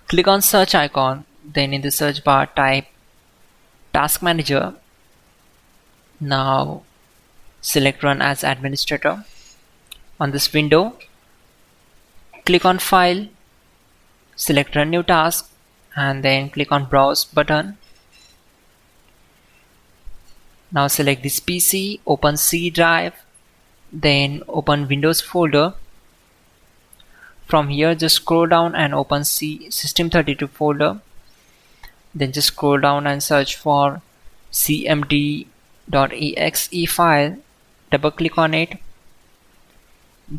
Click on search icon, then in the search bar type Task Manager. Now select Run as Administrator. On this window, click on File, select Run New Task, and then click on Browse button. Now select this PC, open C drive, then open Windows folder. From here just scroll down and open System32 folder. Then just scroll down and search for cmd.exe file. Double click on it.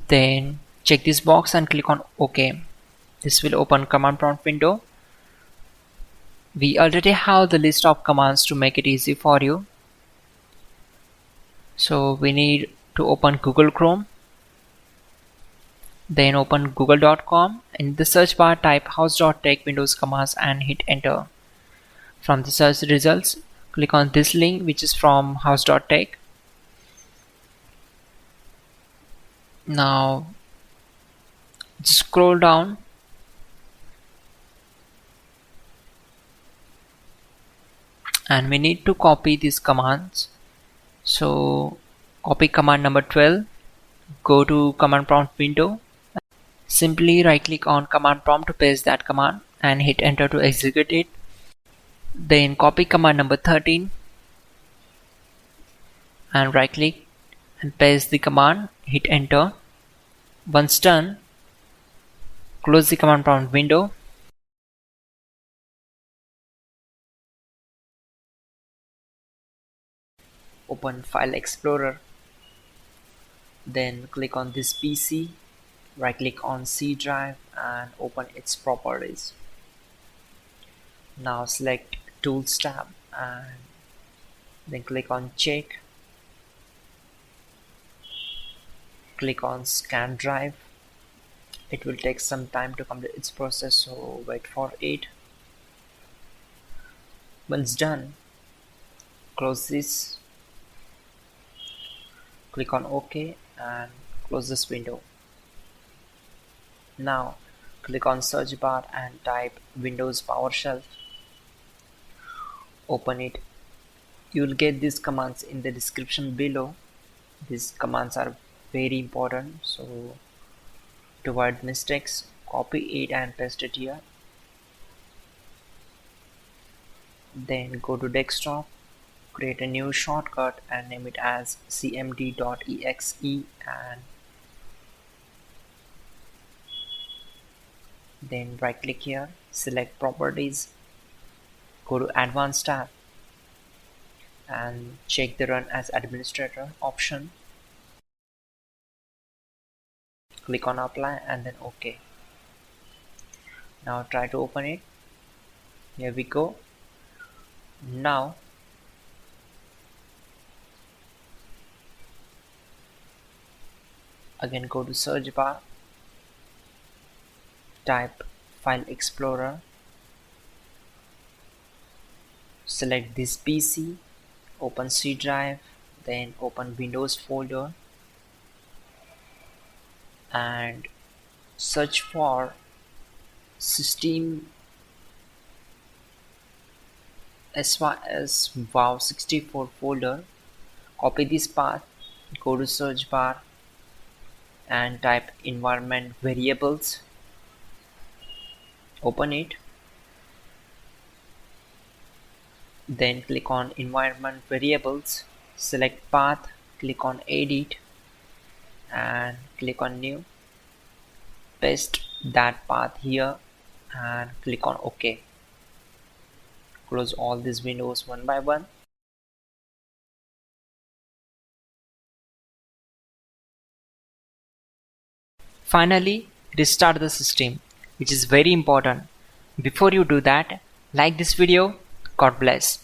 Then check this box and click on OK. This will open command prompt window. We already have the list of commands to make it easy for you. So we need to open Google Chrome. Then open google.com. In the search bar type hows.tech Windows commands and hit enter. From the search results, click on this link which is from hows.tech. Now just scroll down and we need to copy these commands. So copy command number 12, go to command prompt window. Simply right click on command prompt to paste that command and hit enter to execute it. Then copy command number 13 and right click and paste the command, hit enter. Once done, close the command prompt window. Open File Explorer. Then click on this PC. Right click on C drive and open its properties. Now select Tools tab and then click on Check. Click on Scan Drive. It will take some time to complete its process, so wait for it. Once done, close this. Click on OK and close this window. Now click on search bar and type Windows PowerShell. Open it. You will get these commands in the description below. These commands are very important, so to avoid mistakes, copy it and paste it here. Then go to desktop, create a new shortcut and name it as cmd.exe and then right click here, select properties, go to advanced tab and check the run as administrator option. Click on apply and then OK. Now try to open it. Here we go. Now again go to search bar, type File Explorer, select this PC, open C drive, then open Windows folder and search for System SYS wow64 folder. Copy this path, go to search bar and type environment variables. Open it. Then click on environment variables, select path, click on edit and click on new. Paste that path here and click on OK. Close all these windows one by one. Finally, restart the system, which is very important. Before you do that, like this video. God bless.